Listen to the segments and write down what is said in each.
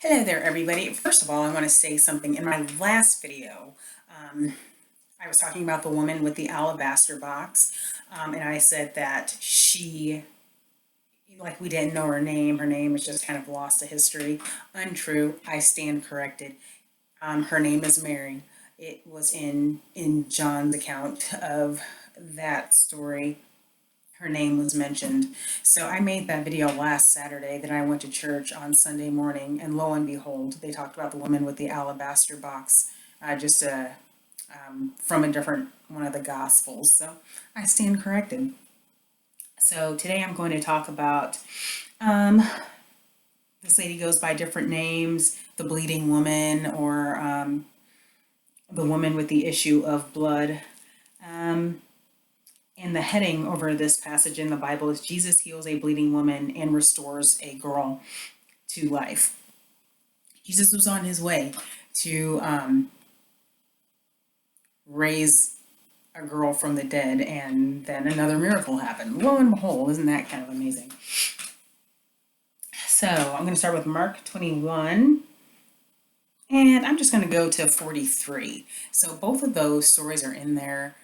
Hello there, everybody. First of all, I want to say something. In my last video, I was talking about the woman with the alabaster box, and I said that we didn't know her name. Her name is just kind of lost to history. Untrue. I stand corrected. Her name is Mary. It was in John's account of that story. Her name was mentioned. So I made that video last Saturday that I went to church on Sunday morning, and lo and behold, they talked about the woman with the alabaster box, from a different one of the Gospels. So I stand corrected. So today I'm going to talk about this lady goes by different names, the bleeding woman, or the woman with the issue of blood. And the heading over this passage in the Bible is Jesus heals a bleeding woman and restores a girl to life. Jesus was on his way to raise a girl from the dead, and then another miracle happened. Lo and behold, isn't that kind of amazing? So I'm going to start with Mark 21, and I'm just going to go to 43. So both of those stories are in there.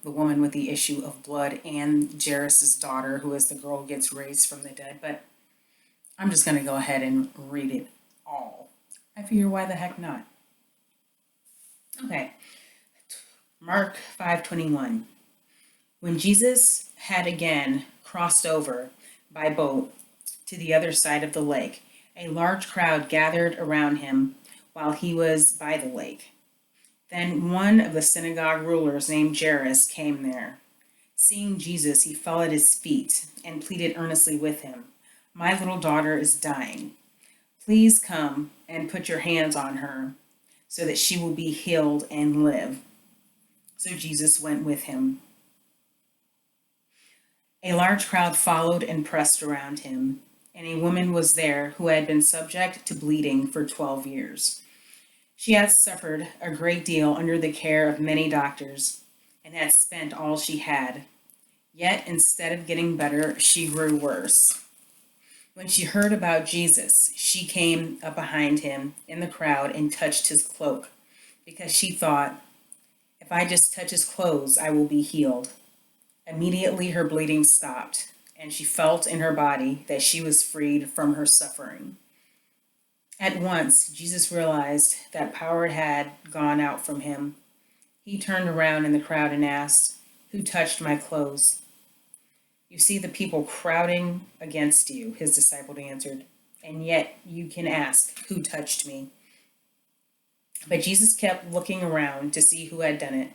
The woman with the issue of blood and Jairus' daughter, who is the girl who gets raised from the dead. But I'm just going to go ahead and read it all. I figure, why the heck not? Okay. Mark 5:21. When Jesus had again crossed over by boat to the other side of the lake, a large crowd gathered around him while he was by the lake. Then one of the synagogue rulers named Jairus came there. Seeing Jesus, he fell at his feet and pleaded earnestly with him, "My little daughter is dying. Please come and put your hands on her so that she will be healed and live." So Jesus went with him. A large crowd followed and pressed around him, and a woman was there who had been subject to bleeding for 12 years. She had suffered a great deal under the care of many doctors and had spent all she had. Yet instead of getting better, she grew worse. When she heard about Jesus, she came up behind him in the crowd and touched his cloak, because she thought, "If I just touch his clothes, I will be healed." Immediately her bleeding stopped, and she felt in her body that she was freed from her suffering. At once, Jesus realized that power had gone out from him. He turned around in the crowd and asked, "Who touched my clothes?" "You see the people crowding against you," his disciple answered, "and yet you can ask, 'Who touched me?'" But Jesus kept looking around to see who had done it.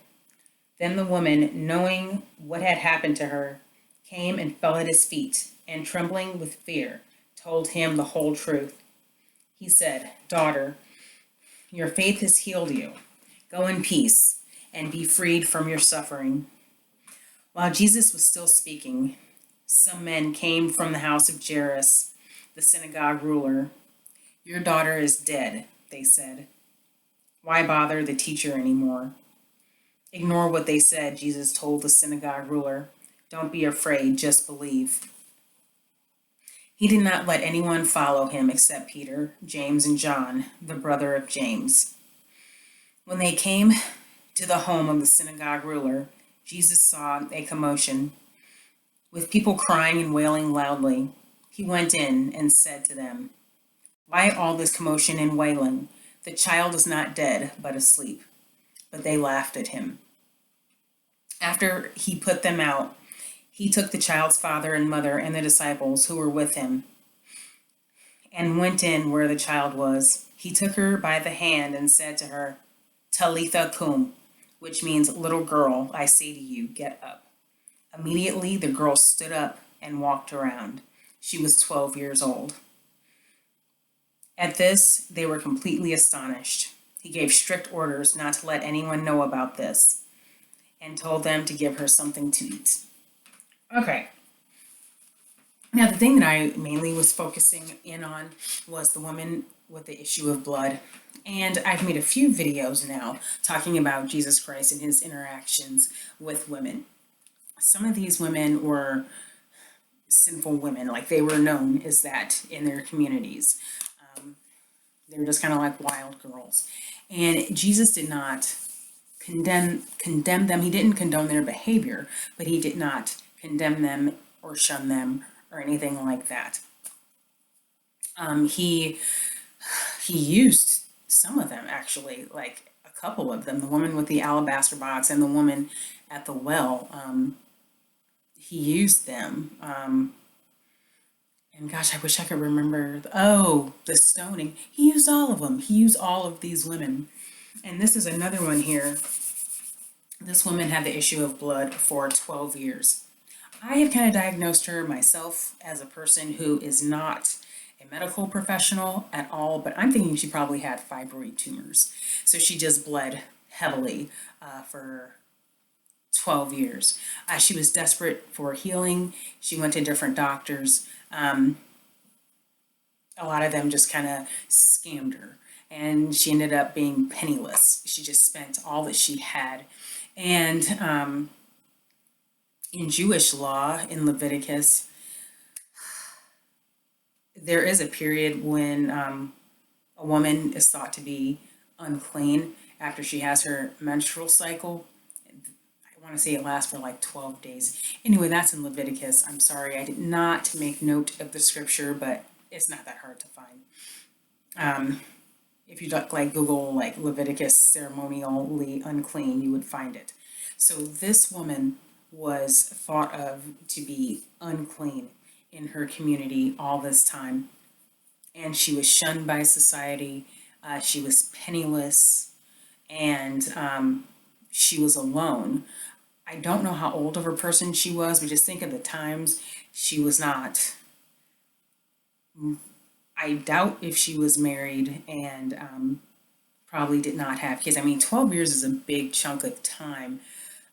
Then the woman, knowing what had happened to her, came and fell at his feet, and trembling with fear, told him the whole truth. He said, "Daughter, your faith has healed you. Go in peace and be freed from your suffering." While Jesus was still speaking, some men came from the house of Jairus, the synagogue ruler. "Your daughter is dead," they said. "Why bother the teacher anymore?" "Ignore what they said," Jesus told the synagogue ruler. "Don't be afraid, just believe." He did not let anyone follow him except Peter, James, and John, the brother of James. When they came to the home of the synagogue ruler, Jesus saw a commotion, with people crying and wailing loudly. He went in and said to them, "Why all this commotion and wailing? The child is not dead, but asleep." But they laughed at him. After he put them out, he took the child's father and mother and the disciples who were with him and went in where the child was. He took her by the hand and said to her, "Talitha cum," which means, "Little girl, I say to you, get up." Immediately the girl stood up and walked around. She was 12 years old. At this, they were completely astonished. He gave strict orders not to let anyone know about this and told them to give her something to eat. Okay. Now, the thing that I mainly was focusing in on was the woman with the issue of blood. And I've made a few videos now talking about Jesus Christ and his interactions with women. Some of these women were sinful women, like they were known as that in their communities. They were just kind of like wild girls. And Jesus did not condemn them. He didn't condone their behavior, but he did not condemn them or shun them or anything like that. He used some of them, actually, like a couple of them, the woman with the alabaster box and the woman at the well. He used them. And gosh, I wish I could remember. Oh, the stoning. He used all of them. He used all of these women. And this is another one here. This woman had the issue of blood for 12 years. I have kind of diagnosed her myself as a person who is not a medical professional at all, but I'm thinking she probably had fibroid tumors. So she just bled heavily for 12 years. She was desperate for healing. She went to different doctors. A lot of them just kind of scammed her, and she ended up being penniless. She just spent all that she had. And in Jewish law, in Leviticus, there is a period when a woman is thought to be unclean after she has her menstrual cycle. I want to say it lasts for like 12 days. Anyway, that's in Leviticus. I'm sorry, I did not make note of the scripture, but it's not that hard to find. If you like Google like Leviticus ceremonially unclean, you would find it. So this woman was thought of to be unclean in her community all this time, and she was shunned by society. She was penniless, and she was alone. I don't know how old of a person she was, but just think of the times. She was not, I doubt if she was married, and probably did not have kids. I mean, 12 years is a big chunk of time.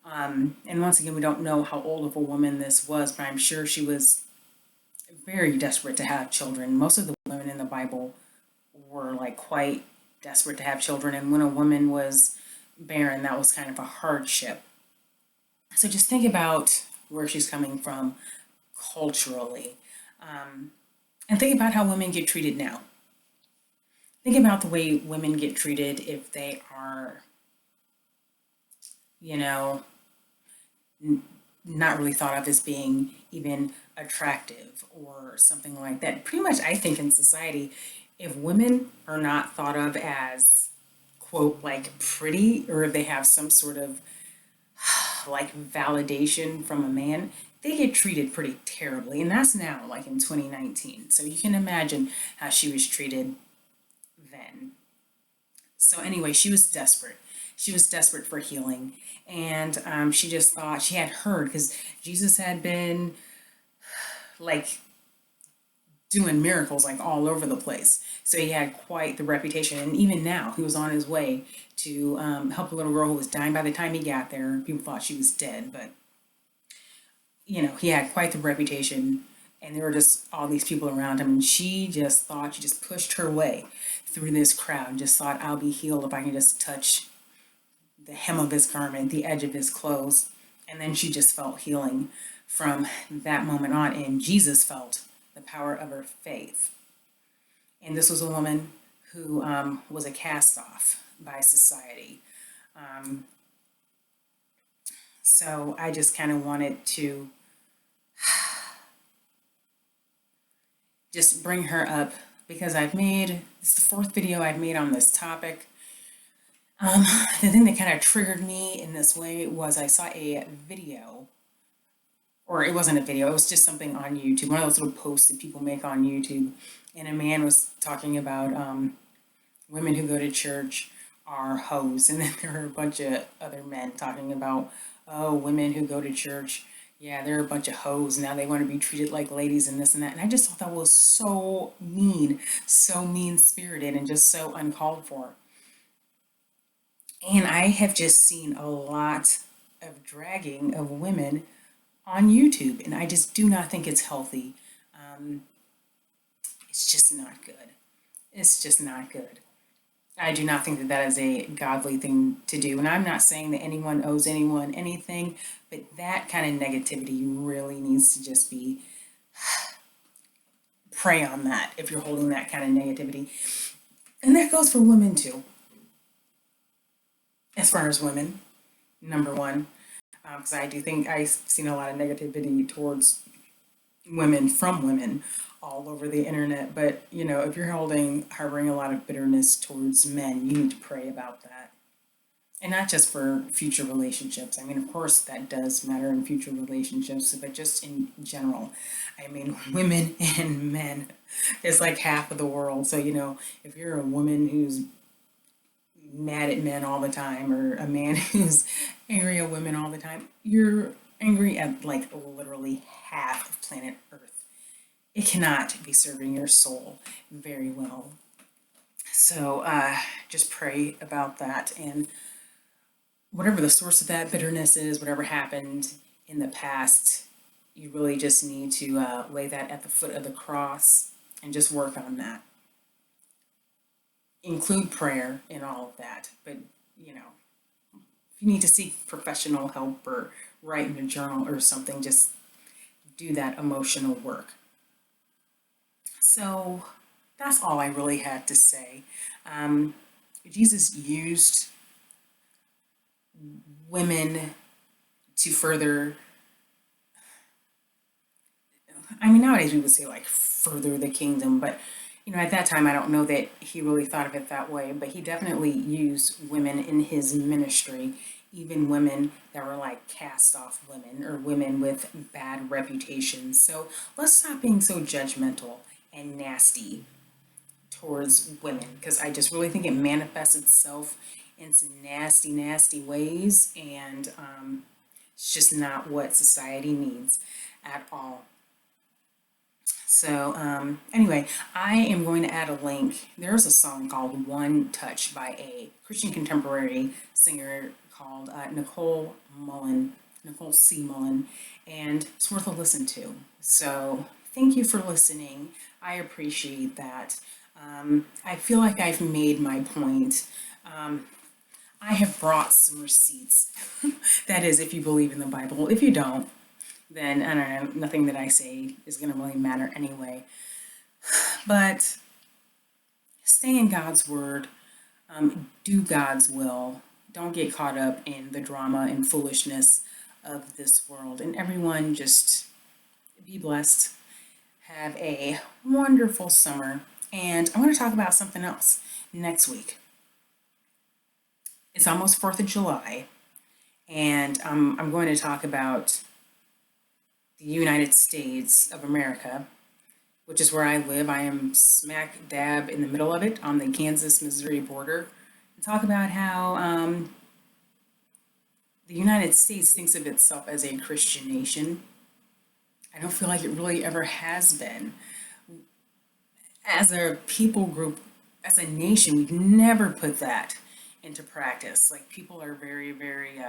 And once again, we don't know how old of a woman this was, but I'm sure she was very desperate to have children. Most of the women in the Bible were like quite desperate to have children, and when a woman was barren, that was kind of a hardship. So just think about where she's coming from culturally, and think about how women get treated now. Think about the way women get treated if they are, you know, not really thought of as being even attractive or something like that. Pretty much, I think in society, if women are not thought of as, quote, like pretty, or if they have some sort of like validation from a man, they get treated pretty terribly. And that's now, like in 2019. So you can imagine how she was treated then. So anyway, she was desperate. She was desperate for healing. And she just thought, she had heard, because Jesus had been like doing miracles like all over the place. So he had quite the reputation. And even now, he was on his way to help a little girl who was dying. By the time he got there, people thought she was dead. But, you know, he had quite the reputation. And there were just all these people around him. And she just thought, she just pushed her way through this crowd and just thought, I'll be healed if I can just touch the hem of his garment, the edge of his clothes. And then she just felt healing from that moment on. And Jesus felt the power of her faith. And this was a woman who was a cast off by society. So I just kind of wanted to just bring her up because this is the fourth video I've made on this topic. The thing that kind of triggered me in this way was I saw a video, or it wasn't a video, it was just something on YouTube, one of those little posts that people make on YouTube, and a man was talking about women who go to church are hoes, and then there were a bunch of other men talking about, oh, women who go to church, yeah, they're a bunch of hoes, now they want to be treated like ladies and this and that, and I just thought that was so mean-spirited, and just so uncalled for. And I have just seen a lot of dragging of women on YouTube, and I just do not think it's healthy. It's just not good. It's just not good. I do not think that that is a godly thing to do. And I'm not saying that anyone owes anyone anything, but that kind of negativity really needs to just be, pray on that if you're holding that kind of negativity. And that goes for women too, as far as women, number one. Because I do think I've seen a lot of negativity towards women from women all over the internet. But, if you're harboring a lot of bitterness towards men, you need to pray about that. And not just for future relationships. I mean, of course, that does matter in future relationships, but just in general. I mean, women and men is like half of the world. So, if you're a woman who's mad at men all the time, or a man who's angry at women all the time, you're angry at like literally half of planet Earth. It cannot be serving your soul very well. So just pray about that. And whatever the source of that bitterness is, whatever happened in the past, you really just need to lay that at the foot of the cross and just work on that. Include prayer in all of that, but if you need to seek professional help or write in a journal or something, just do that emotional work. So that's all I really had to say. Jesus used women to further, I mean, nowadays we would say like further the kingdom, but at that time I don't know that he really thought of it that way, but he definitely used women in his ministry, even women that were like cast off women or women with bad reputations. So let's stop being so judgmental and nasty towards women, because I just really think it manifests itself in some nasty, nasty ways, and it's just not what society needs at all. So anyway, I am going to add a link. There's a song called One Touch by a Christian contemporary singer called Nicole C. Mullen, and it's worth a listen to. So thank you for listening. I appreciate that. I feel like I've made my point. I have brought some receipts. That is, if you believe in the Bible. If you don't, then I don't know, nothing that I say is going to really matter anyway. But stay in God's word, do God's will. Don't get caught up in the drama and foolishness of this world. And everyone, just be blessed. Have a wonderful summer. And I want to talk about something else next week. It's almost 4th of July, and I'm going to talk about the United States of America, which is where I live. I am smack dab in the middle of it on the Kansas-Missouri border. And talk about how the United States thinks of itself as a Christian nation. I don't feel like it really ever has been. As a people group, as a nation, we've never put that into practice. Like, people are very, very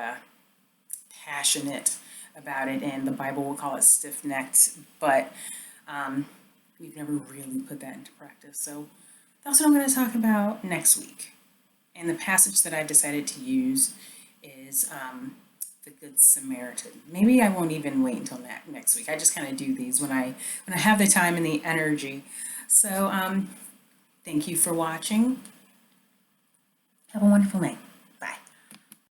passionate about it, and the Bible will call it stiff-necked, but we've never really put that into practice. So that's what I'm going to talk about next week. And the passage that I've decided to use is the Good Samaritan. Maybe I won't even wait until next week. I just kind of do these when I have the time and the energy. So thank you for watching. Have a wonderful night.